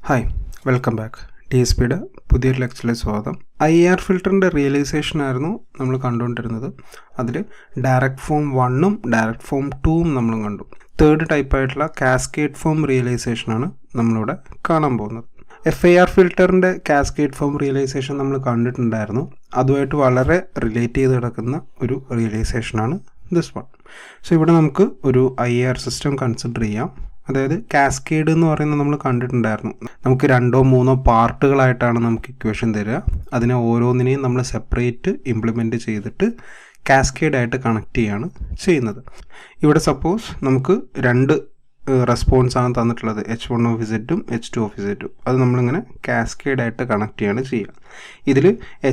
Hi, welcome back. DSPയുടെ പുതിയൊരു ലെക്ചറിലേക്ക് സ്വാഗതം. IIR ഫിൽറ്ററിൻ്റെ realisation ആയിരുന്നു നമ്മൾ കണ്ടുകൊണ്ടിരുന്നത്. അതിൽ ഡയറക്റ്റ് ഫോം 1ഉം ഡയറക്റ്റ് ഫോം 2ഉം നമ്മളും കണ്ടു. തേർഡ് ടൈപ്പായിട്ടുള്ള കാസ്കേഡ് ഫോം റിയലൈസേഷനാണ് നമ്മളിവിടെ കാണാൻ പോകുന്നത്. FIR ഫിൽറ്ററിൻ്റെ കാസ്കേഡ് ഫോം റിയലൈസേഷൻ നമ്മൾ കണ്ടിട്ടുണ്ടായിരുന്നു. അതുമായിട്ട് വളരെ റിലേറ്റ് ചെയ്ത് കിടക്കുന്ന ഒരു റിയലൈസേഷനാണ് ദിസ് വൺ. സോ ഇവിടെ നമുക്ക് ഒരു IIR സിസ്റ്റം കൺസിഡർ ചെയ്യാം. അതായത് കാസ്കേഡ് എന്ന് പറയുന്നത് നമ്മൾ കണ്ടിട്ടുണ്ടായിരുന്നു. നമുക്ക് 2-3 പാർട്ടുകളായിട്ടാണ് നമുക്ക് ഇക്വേഷൻ തരിക. അതിനെ ഓരോന്നിനെയും നമ്മൾ സെപ്പറേറ്റ് ഇംപ്ലിമെൻറ്റ് ചെയ്തിട്ട് കാസ്കേഡായിട്ട് കണക്ട് ചെയ്യാണ് ചെയ്യുന്നത്. ഇവിടെ സപ്പോസ് നമുക്ക് രണ്ട് റെസ്പോൺസാണ് തന്നിട്ടുള്ളത്, H1 ഓഫ് ഇസെറ്റും H2 ഓഫ് ഇസെറ്റും. അത് നമ്മളിങ്ങനെ കാസ്കേഡായിട്ട് കണക്ട് ചെയ്യാണ് ചെയ്യുക. ഇതിൽ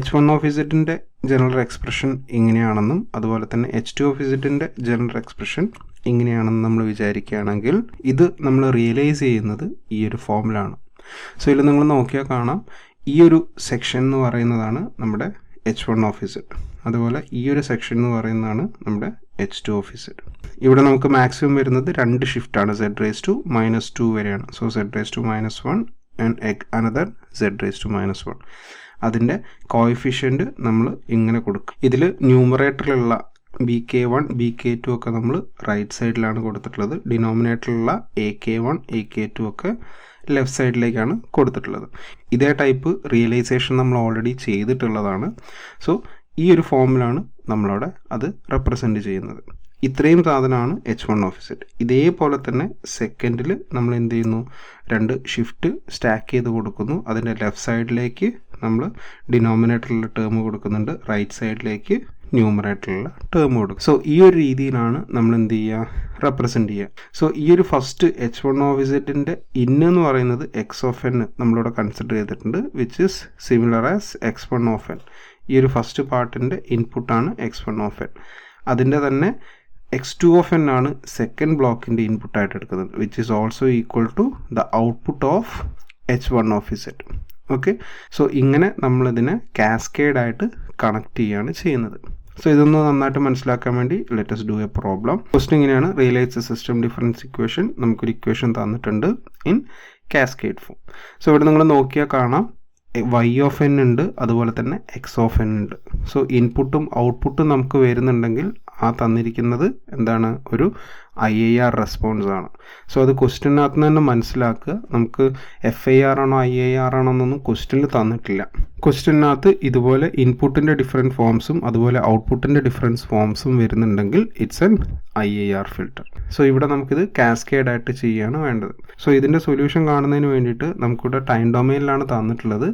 H1 ഓഫ് ഇസെറ്റിൻ്റെ ജനറൽ എക്സ്പ്രഷൻ ഇങ്ങനെയാണെന്നും അതുപോലെ തന്നെ H2 ഓഫ് ഇസെറ്റിൻ്റെ ജനറൽ എക്സ്പ്രഷൻ ഇങ്ങനെയാണെന്ന് നമ്മൾ വിചാരിക്കുകയാണെങ്കിൽ ഇത് നമ്മൾ റിയലൈസ് ചെയ്യുന്നത് ഈ ഒരു ഫോമിലാണ്. സോ ഇതിൽ നിങ്ങൾ നോക്കിയാൽ കാണാം, ഈ ഒരു സെക്ഷൻ എന്ന് പറയുന്നതാണ് നമ്മുടെ H1 ഓഫ് ഇസെറ്റ്. അതുപോലെ ഈ ഒരു സെക്ഷൻ എന്ന് പറയുന്നതാണ് നമ്മുടെ H2 ഓഫ് ഇസെറ്റ്. ഇവിടെ നമുക്ക് മാക്സിമം വരുന്നത് 2 ഷിഫ്റ്റാണ്, Z⁻⁻2 വരെയാണ്. So Z⁻⁻1 and another Z⁻⁻1. അതിൻ്റെ കോഎഫിഷ്യൻറ്റ് നമ്മൾ ഇങ്ങനെ കൊടുക്കും. ഇതിൽ ന്യൂമറേറ്ററിലുള്ള BK1 BK2 ഒക്കെ നമ്മൾ റൈറ്റ് സൈഡിലാണ് കൊടുത്തിട്ടുള്ളത്. ഡിനോമിനേറ്ററിലുള്ള AK1 AK2 ഒക്കെ ലെഫ്റ്റ് സൈഡിലേക്കാണ് കൊടുത്തിട്ടുള്ളത്. ഇതേ ടൈപ്പ് റിയലൈസേഷൻ നമ്മൾ ഓൾറെഡി ചെയ്തിട്ടുള്ളതാണ്. സോ ഈ ഒരു ഫോമിലാണ് നമ്മളവിടെ അത് റെപ്രസെൻറ്റ് ചെയ്യുന്നത്. ഇത്രയും സാധനമാണ് H1 ഓഫ് ഇസെറ്റ്. ഇതേപോലെ തന്നെ സെക്കൻഡിൽ നമ്മൾ എന്ത് ചെയ്യുന്നു, 2 ഷിഫ്റ്റ് സ്റ്റാക്ക് ചെയ്ത് കൊടുക്കുന്നു. അതിൻ്റെ ലെഫ്റ്റ് സൈഡിലേക്ക് നമ്മൾ ഡിനോമിനേറ്ററിലുള്ള ടേം കൊടുക്കുന്നുണ്ട്, റൈറ്റ് സൈഡിലേക്ക് ന്യൂമറേറ്ററിലുള്ള ടേം കൊടുക്കും. സോ ഈ ഒരു രീതിയിലാണ് നമ്മൾ എന്ത് ചെയ്യുക, റെപ്രസെൻറ്റ് ചെയ്യുക. സോ ഈ ഒരു ഫസ്റ്റ് H1 ഓഫ് ഇസെറ്റിൻ്റെ എന്ന് പറയുന്നത് X ഓഫ് n നമ്മളിവിടെ കൺസിഡർ ചെയ്തിട്ടുണ്ട്, which is similar as X1 of n. ഈ ഒരു ഫസ്റ്റ് പാർട്ടിൻ്റെ ഇൻപുട്ടാണ് X1 ഓഫ് n. അതിൻ്റെ തന്നെ X2 ഓഫ് n ആണ് സെക്കൻഡ് ബ്ലോക്കിൻ്റെ ഇൻപുട്ടായിട്ട് എടുക്കുന്നത്, which is also equal to the output of H1 of Z. Okay, so ഇങ്ങനെ നമ്മളിതിനെ കാസ്കേഡായിട്ട് കണക്ട് ചെയ്യുകയാണ് ചെയ്യുന്നത്. സോ ഇതൊന്ന് നന്നായിട്ട് മനസ്സിലാക്കാൻ വേണ്ടി let us do A problem. Question ഇങ്ങനെയാണ്, റിയലൈസ് സിസ്റ്റം ഡിഫറൻസ് ഇക്വേഷൻ. നമുക്കൊരു ഇക്വേഷൻ തന്നിട്ടുണ്ട് ഇൻ കാസ്കേഡ് ഫോം. സോ ഇവിടെ നിങ്ങൾ നോക്കിയാൽ കാണാം, Y ഓഫ് n ഉണ്ട്, അതുപോലെ തന്നെ X ഓഫ് n ഉണ്ട്. സോ ഇൻപുട്ടും ഔട്ട്പുട്ടും നമുക്ക് വരുന്നുണ്ടെങ്കിൽ ആ തന്നിരിക്കുന്നത് എന്താണ്, ഒരു IIR റെസ്പോൺസ് ആണ്. സോ അത് ക്വസ്റ്റ്യനകത്ത് തന്നെ മനസ്സിലാക്കുക. നമുക്ക് FIR ആണോ IIR ആണോ എന്നൊന്നും ക്വസ്റ്റ്യനിൽ തന്നിട്ടില്ല. ക്വസ്റ്റ്യനകത്ത് ഇതുപോലെ ഇൻപുട്ടിൻ്റെ ഡിഫറെൻറ്റ് ഫോംസും അതുപോലെ ഔട്ട്പുട്ടിൻ്റെ ഡിഫറൻസ് ഫോംസും വരുന്നുണ്ടെങ്കിൽ it's an IIR filter. So ഇവിടെ നമുക്കിത് കാസ്കേഡായിട്ട് ചെയ്യുകയാണ് വേണ്ടത്. സോ ഇതിൻ്റെ സൊല്യൂഷൻ കാണുന്നതിന് വേണ്ടിയിട്ട് നമുക്കിവിടെ ടൈം ഡൊമൈനിലാണ് തന്നിട്ടുള്ളത്.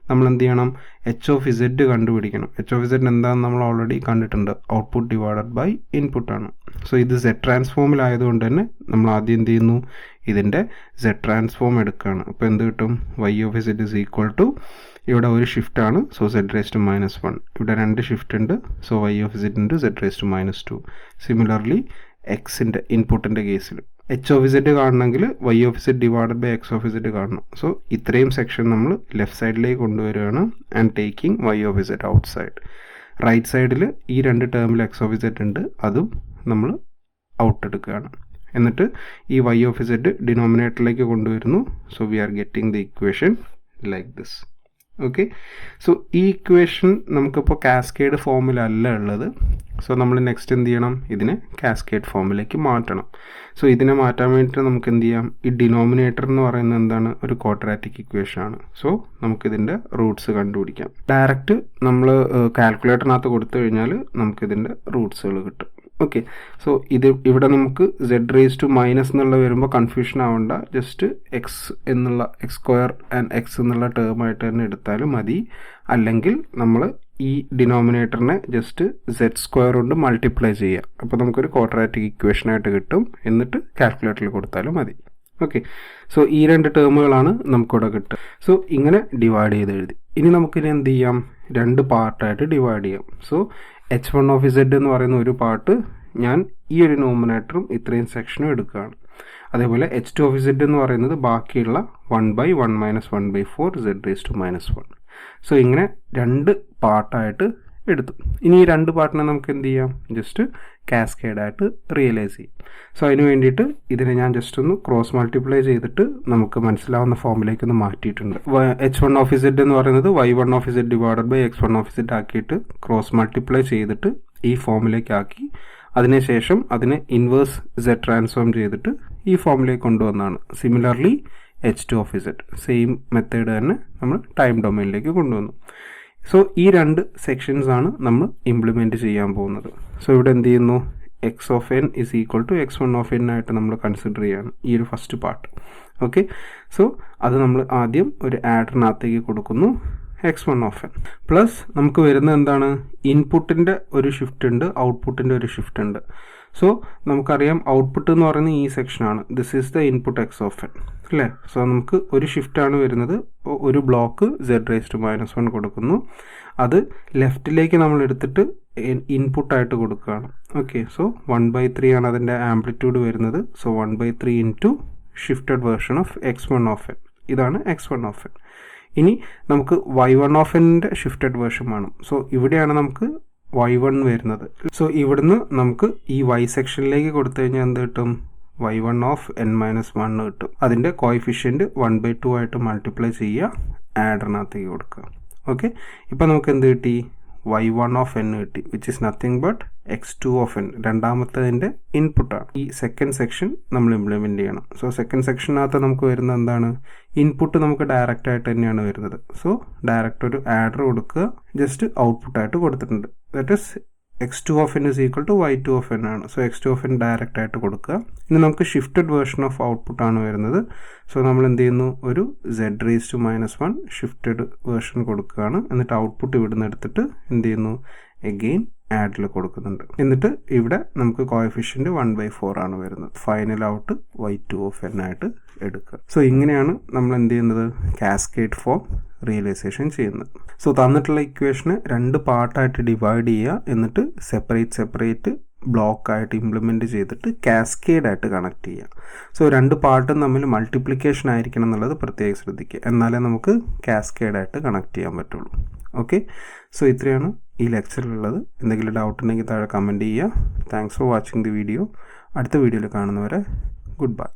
നമ്മൾ എന്ത് ചെയ്യണം, H ഓഫ് ഇസെറ്റ് കണ്ടുപിടിക്കണം. H ഓഫ് ഇസെറ്റ് എന്താണെന്ന് നമ്മൾ ഓൾറെഡി കണ്ടിട്ടുണ്ട്, ഔട്ട്പുട്ട് ഡിവൈഡഡ് ബൈ ഇൻപുട്ടാണ്. സോ ഇത് Z ട്രാൻസ്ഫോമിലായതുകൊണ്ട് തന്നെ നമ്മൾ ആദ്യം എന്ത് ചെയ്യുന്നു, ഇതിൻ്റെ Z ട്രാൻസ്ഫോം എടുക്കുകയാണ്. അപ്പോൾ എന്ത് കിട്ടും, Y of Z is equal to, ഇവിടെ ഒരു ഷിഫ്റ്റാണ്, സോ Z⁻⁻1. ഇവിടെ 2 ഷിഫ്റ്റ് ഉണ്ട്, so Y of Z into Z⁻⁻2. Similarly എക്സിൻ്റെ ഇൻപുട്ടിൻ്റെ കേസിൽ H ഓഫ് ഇസെറ്റ് കാണണമെങ്കിൽ Y of Z divided by X of Z കാണണം. സോ ഇത്രയും സെക്ഷൻ നമ്മൾ ലെഫ്റ്റ് സൈഡിലേക്ക് കൊണ്ടുവരികയാണ് and taking Y of Z out side. Right സൈഡിൽ ഈ 2 ടേമിൽ X ഓഫ് ഇസെറ്റ് ഉണ്ട്, അതും നമ്മൾ ഔട്ട് എടുക്കുകയാണ്. എന്നിട്ട് ഈ Y ഓഫ് ഇസെറ്റ് ഡിനോമിനേറ്ററിലേക്ക് കൊണ്ടുവരുന്നു. So we are getting the equation like this. Okay, so ഈ ഇക്വേഷൻ നമുക്കിപ്പോൾ കാസ്കേഡ് ഫോമിലല്ല ഉള്ളത്. സോ നമ്മൾ നെക്സ്റ്റ് എന്ത് ചെയ്യണം, ഇതിനെ കാസ്കേഡ് ഫോമിലേക്ക് മാറ്റണം. സോ ഇതിനെ മാറ്റാൻ വേണ്ടിയിട്ട് നമുക്ക് എന്ത് ചെയ്യാം, ഈ ഡിനോമിനേറ്റർ എന്ന് പറയുന്നത് എന്താണ്, ഒരു ക്വാഡ്രാറ്റിക് ഇക്വേഷൻ ആണ്. സോ നമുക്കിതിൻ്റെ റൂട്ട്സ് കണ്ടുപിടിക്കാം. ഡയറക്റ്റ് നമ്മൾ കാൽക്കുലേറ്ററിനകത്ത് കൊടുത്തു കഴിഞ്ഞാൽ നമുക്കിതിൻ്റെ റൂട്ട്സുകൾ കിട്ടും. ഓക്കെ, സോ ഇവിടെ നമുക്ക് Z⁻⁻ എന്നുള്ള വരുമ്പോൾ കൺഫ്യൂഷൻ ആവണ്ട, ജസ്റ്റ് X² ആൻഡ് X എന്നുള്ള ടേമായിട്ട് തന്നെ എടുത്താലും മതി. അല്ലെങ്കിൽ നമ്മൾ ഈ ഡിനോമിനേറ്ററിനെ ജസ്റ്റ് Z² കൊണ്ട് മൾട്ടിപ്ലൈ ചെയ്യുക. അപ്പോൾ നമുക്കൊരു ക്വാഡ്രാറ്റിക് ഇക്വേഷനായിട്ട് കിട്ടും. എന്നിട്ട് കാൽക്കുലേറ്ററിൽ കൊടുത്താലും മതി. ഓക്കെ, സോ ഈ 2 ടേമുകളാണ് നമുക്കിവിടെ കിട്ടുക. സോ ഇങ്ങനെ ഡിവൈഡ് ചെയ്ത് എഴുതി. ഇനി നമുക്കിനി എന്ത് ചെയ്യാം, 2 പാർട്ടായിട്ട് ഡിവൈഡ് ചെയ്യാം. സോ H1 ഓഫ് ഇസെറ്റ് എന്ന് പറയുന്ന ഒരു പാർട്ട് ഞാൻ ഈ ഒരു ന്യൂമറേറ്ററും ഇത്രയും സെക്ഷനും എടുക്കുകയാണ്. അതേപോലെ H2 ഓഫ് ഇസെറ്റ് എന്ന് പറയുന്നത് ബാക്കിയുള്ള 1/1 - 1/4 Z⁻⁻1. സോ ഇങ്ങനെ 2 പാർട്ടായിട്ട് എടുത്തു. ഇനി ഈ രണ്ട് പാർട്ടിനെ നമുക്ക് എന്ത് ചെയ്യാം, ജസ്റ്റ് കാസ്കേഡായിട്ട് റിയലൈസ് ചെയ്യും. സോ അതിന് വേണ്ടിയിട്ട് ഇതിനെ ഞാൻ ജസ്റ്റ് ഒന്ന് ക്രോസ് മൾട്ടിപ്ലൈ ചെയ്തിട്ട് നമുക്ക് മനസ്സിലാവുന്ന ഫോമിലേക്ക് ഒന്ന് മാറ്റിയിട്ടുണ്ട്. h1 ഓഫ് z എന്ന് പറയുന്നത് y1 of z divided by x1 of z ആക്കിയിട്ട് ക്രോസ് മൾട്ടിപ്ലൈ ചെയ്തിട്ട് ഈ ഫോമിലേക്ക് ആക്കി, അതിനുശേഷം അതിനെ ഇൻവേഴ്സ് z ട്രാൻസ്ഫോം ചെയ്തിട്ട് ഈ ഫോമിലേക്ക് കൊണ്ടുവന്നതാണ്. Similarly h2 of z same method തന്നെ നമ്മൾ ടൈം ഡൊമൈനിലേക്ക് കൊണ്ടുവന്നു. സോ ഈ രണ്ട് സെക്ഷൻസ് ആണ് നമ്മൾ ഇംപ്ലിമെൻറ്റ് ചെയ്യാൻ പോകുന്നത്. സോ ഇവിടെ എന്ത് ചെയ്യുന്നു, x of n is equal to x1 of n ആയിട്ട് നമ്മൾ കൺസിഡർ ചെയ്യാണ് ഈ ഒരു ഫസ്റ്റ് പാർട്ട്. ഓക്കെ, സോ അത് നമ്മൾ ആദ്യം ഒരു ആഡറിനകത്തേക്ക് കൊടുക്കുന്നു, x1 ഓഫ് എൻ പ്ലസ് നമുക്ക് വരുന്ന എന്താണ്, ഇൻപുട്ടിൻ്റെ ഒരു ഷിഫ്റ്റ് ഉണ്ട്, ഔട്ട്പുട്ടിൻ്റെ ഒരു ഷിഫ്റ്റ് ഉണ്ട്. സോ നമുക്കറിയാം ഔട്ട്പുട്ട് എന്ന് പറയുന്നത് ഈ സെക്ഷനാണ്, this is the input X of N അല്ലേ. സോ നമുക്ക് ഒരു ഷിഫ്റ്റാണ് വരുന്നത്, ഒരു ബ്ലോക്ക് z⁻⁻1 കൊടുക്കുന്നു, അത് ലെഫ്റ്റിലേക്ക് നമ്മൾ എടുത്തിട്ട് ഇൻപുട്ടായിട്ട് കൊടുക്കുകയാണ്. ഓക്കെ, സോ 1/3 ആണ് അതിൻ്റെ ആംപ്ലിറ്റ്യൂഡ് വരുന്നത്. So 1/3 into shifted version of x1 of N, ഇതാണ് x1 ഓഫ് എൻ. ഇനി നമുക്ക് y1 ഓഫ് എൻ്റെ ഷിഫ്റ്റഡ് വേർഷൻ വേണം. സോ ഇവിടെയാണ് നമുക്ക് y1 വരുന്നത്. സോ ഇവിടുന്ന് നമുക്ക് ഈ y സെക്ഷനിലേക്ക് കൊടുത്തു കഴിഞ്ഞാൽ എന്ത് കിട്ടും, y1 ഓഫ് n-1 കിട്ടും. അതിൻ്റെ കോയിഫിഷ്യൻറ്റ് 1/2 ആയിട്ട് മൾട്ടിപ്ലൈ ചെയ്യുക, ആഡറിനകത്തേക്ക് കൊടുക്കുക. ഓക്കെ, ഇപ്പം നമുക്ക് എന്ത് കിട്ടി, y1 ഓഫ് n കിട്ടി, which is nothing but x2 of n, രണ്ടാമത്തതിൻ്റെ ഇൻപുട്ടാണ്. ഈ സെക്കൻഡ് സെക്ഷൻ നമ്മൾ ഇംപ്ലിമെൻറ്റ് ചെയ്യണം. സോ സെക്കൻഡ് സെക്ഷനകത്ത് നമുക്ക് വരുന്ന എന്താണ്, ഇൻപുട്ട് നമുക്ക് ഡയറക്റ്റ് ആയിട്ട് തന്നെയാണ് വരുന്നത്. സോ ഡയറക്റ്റ് ഒരു ആഡർ കൊടുക്കുക, ജസ്റ്റ് ഔട്ട്പുട്ടായിട്ട് കൊടുത്തിട്ടുണ്ട്. That is x2 of n is equal to y2 of n ആണ്. So x2 of n direct ആയിട്ട് കൊടുക്കുക. ഇനി നമുക്ക് ഷിഫ്റ്റഡ് വേർഷൻ ഓഫ് ഔട്ട്പുട്ടാണ് വരുന്നത്. സോ നമ്മൾ എന്ത് ചെയ്യുന്നു, ഒരു z⁻⁻1 ഷിഫ്റ്റഡ് വേർഷൻ കൊടുക്കുകയാണ്. എന്നിട്ട് ഔട്ട്പുട്ട് ഇവിടുന്ന് എടുത്തിട്ട് എന്ത് ചെയ്യുന്നു, എഗെയിൻ ആഡിൽ കൊടുക്കുന്നുണ്ട്. എന്നിട്ട് ഇവിടെ നമുക്ക് കോഎഫിഷ്യൻറ്റ് 1/4 ആണ് വരുന്നത്. Final out y2 of n ആയിട്ട് എടുക്കുക. സോ ഇങ്ങനെയാണ് നമ്മൾ എന്ത് ചെയ്യുന്നത്, കാസ്കേഡ് ഫോം റിയലൈസേഷൻ ചെയ്യുന്നത്. സോ തന്നിട്ടുള്ള ഇക്വേഷന് രണ്ട് പാർട്ടായിട്ട് ഡിവൈഡ് ചെയ്യുക, എന്നിട്ട് സെപ്പറേറ്റ് ബ്ലോക്കായിട്ട് ഇംപ്ലിമെൻറ്റ് ചെയ്തിട്ട് കാസ്കേഡായിട്ട് കണക്ട് ചെയ്യുക. സോ രണ്ട് പാർട്ടും തമ്മിൽ മൾട്ടിപ്ലിക്കേഷൻ ആയിരിക്കണം എന്നുള്ളത് പ്രത്യേകം ശ്രദ്ധിക്കുക, എന്നാലേ നമുക്ക് കാസ്കേഡായിട്ട് കണക്ട് ചെയ്യാൻ പറ്റുള്ളൂ. ഓക്കെ, സോ ഇത്രയാണ് ഈ ലെക്ചറിലുള്ളത്. എന്തെങ്കിലും ഡൗട്ട് ഉണ്ടെങ്കിൽ താഴെ കമൻറ്റ് ചെയ്യുക. Thanks for watching the video. അടുത്ത വീഡിയോയിൽ കാണുന്നവരെ ഗുഡ് ബൈ.